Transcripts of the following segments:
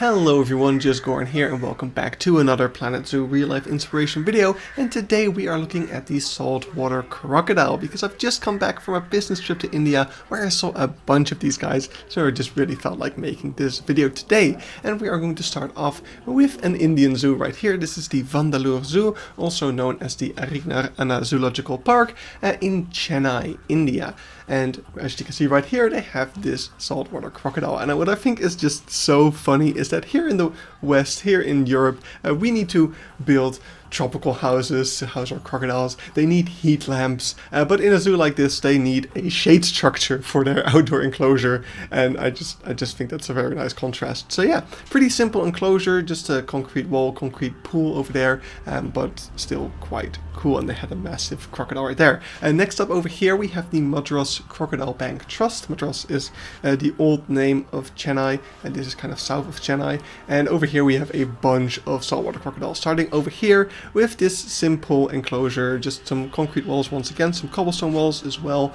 Hello everyone, just Goran here and welcome back to another Planet Zoo real life inspiration video, and today we are looking at the saltwater crocodile because I've just come back from a business trip to India where I saw a bunch of these guys, so I just really felt like making this video today. And we are going to start off with an Indian zoo right here. This is the Vandalur Zoo, also known as the Alligator Zoological Park in Chennai, India. And as you can see right here, they have this saltwater crocodile. And what I think is just so funny is that here in the West, here in Europe, we need to build tropical houses to house our crocodiles. They need heat lamps, but in a zoo like this, they need a shade structure for their outdoor enclosure. And I just think that's a very nice contrast. So yeah, pretty simple enclosure, just a concrete wall, concrete pool over there, but still quite cool. And they had a massive crocodile right there. And next up over here, we have the Madras Crocodile Bank Trust. Madras is the old name of Chennai, and this is kind of south of Chennai. And over here we have a bunch of saltwater crocodiles, starting over here with this simple enclosure, just some concrete walls once again, some cobblestone walls as well.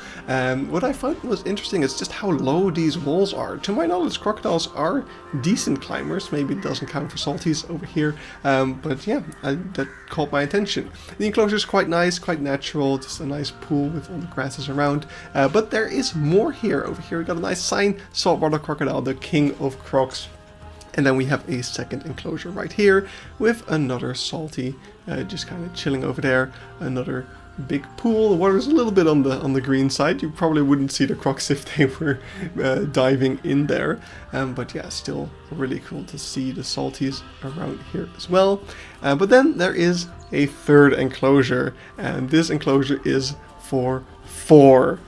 What I found was interesting is just how low these walls are. To my knowledge, crocodiles are decent climbers. Maybe it doesn't count for salties over here, but yeah, that caught my attention. The enclosure is quite nice, quite natural, just a nice pool with all the grasses around, but there is more here. Over here we got a nice sign, Saltwater Crocodile, the king of crocs. And then we have a second enclosure right here with another salty, just kind of chilling over there. Another big pool. The water is a little bit on the green side. You probably wouldn't see the crocs if they were diving in there. But yeah, still really cool to see the salties around here as well. But then there is a third enclosure, and this enclosure is for 4.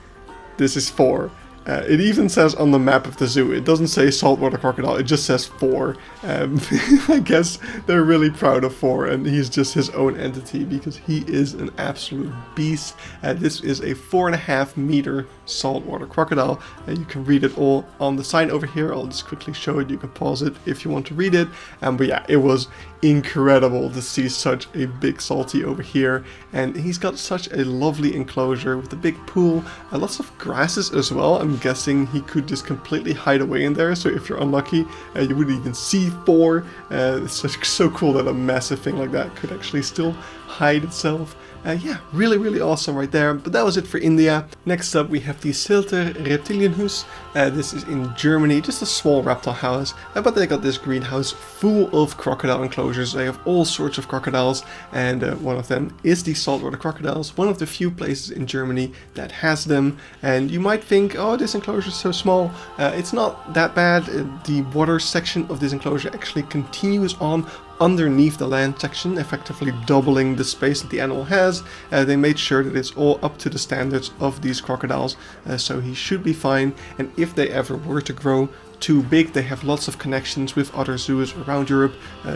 This is 4. It even says on the map of the zoo, it doesn't say saltwater crocodile, it just says 4. I guess they're really proud of 4, and he's just his own entity because he is an absolute beast. This is a 4.5 meter saltwater crocodile, and you can read it all on the sign over here. I'll just quickly show it. You can pause it if you want to read it. But yeah, it was incredible to see such a big salty over here, and he's got such a lovely enclosure with a big pool, lots of grasses as well. I'm guessing he could just completely hide away in there, so if you're unlucky, you wouldn't even see 4. It's so cool that a massive thing like that could actually still hide itself. Yeah, really awesome right there. But that was it for India. Next up we have the Seelter Reptilienhuus. This is in Germany, just a small reptile house, but they got this greenhouse full of crocodile enclosures. They have all sorts of crocodiles, and one of them is the saltwater crocodiles, one of the few places in Germany that has them. And you might think, oh, this enclosure is so small. It's not that bad. The water section of this enclosure actually continues on underneath the land section, effectively doubling the space that the animal has. They made sure that it's all up to the standards of these crocodiles, so he should be fine. And if they ever were to grow too big, they have lots of connections with other zoos around Europe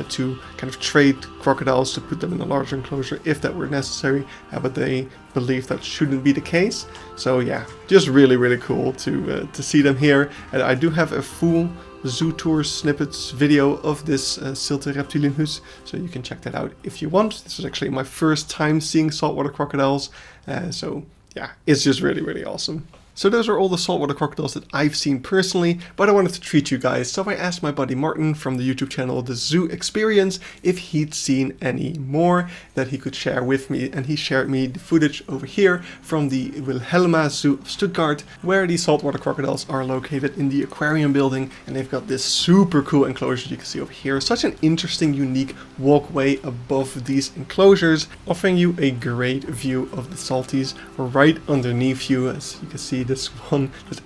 to kind of trade crocodiles to put them in a larger enclosure if that were necessary, but they believe that shouldn't be the case. So yeah, just really cool to see them here. And I do have a full zoo tour snippets video of this Seelter Reptilienhuus, so you can check that out if you want. This was actually my first time seeing saltwater crocodiles, so yeah, it's just really awesome. So those are all the saltwater crocodiles that I've seen personally, but I wanted to treat you guys, so I asked my buddy Martin from the YouTube channel The Zoo Experience if he'd seen any more that he could share with me, and he shared me the footage over here from the Wilhelma Zoo of Stuttgart, where the saltwater crocodiles are located in the aquarium building, and they've got this super cool enclosure you can see over here. Such an interesting, unique walkway above these enclosures, offering you a great view of the salties right underneath you. As you can see, this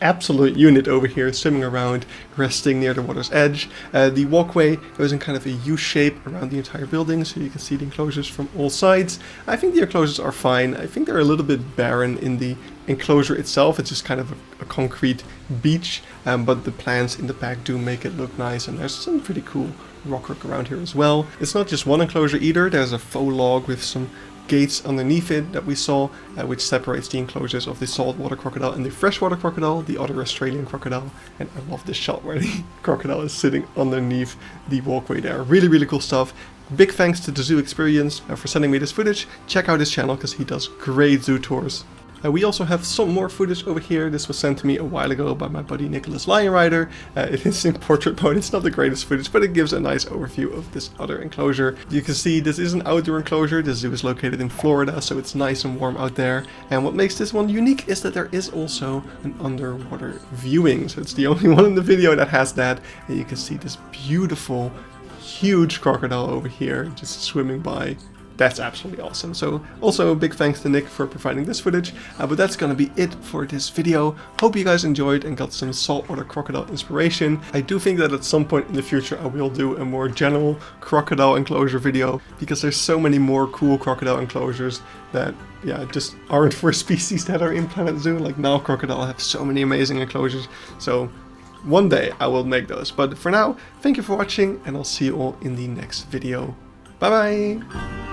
absolute unit over here swimming around, resting near the water's edge. The walkway goes in kind of a U shape around the entire building, so you can see the enclosures from all sides. I think the enclosures are fine. I think they're a little bit barren in the enclosure itself. It's just kind of a concrete beach, but the plants in the back do make it look nice, and there's some pretty cool rock work around here as well. It's not just one enclosure either. There's a faux log with some gates underneath it that we saw, which separates the enclosures of the saltwater crocodile and the freshwater crocodile, the other Australian crocodile. And I love this shot where the crocodile is sitting underneath the walkway there. Really cool stuff. Big thanks to the Zoo Experience for sending me this footage. Check out his channel because he does great zoo tours. We also have some more footage over here. This was sent to me a while ago by my buddy Nicholas Lionrider. It is in portrait mode. It's not the greatest footage, but it gives a nice overview of this other enclosure. You can see this is an outdoor enclosure. This zoo is located in Florida, so it's nice and warm out there. And what makes this one unique is that there is also an underwater viewing. So it's the only one in the video that has that. And you can see this beautiful, huge crocodile over here just swimming by. That's absolutely awesome. So also a big thanks to Nick for providing this footage, but that's gonna be it for this video. Hope you guys enjoyed and got some saltwater crocodile inspiration. I do think that at some point in the future I will do a more general crocodile enclosure video, because there's so many more cool crocodile enclosures that just aren't for species that are in Planet Zoo. Like Nile crocodile have so many amazing enclosures. So one day I will make those. But for now, thank you for watching, and I'll see you all in the next video. Bye bye!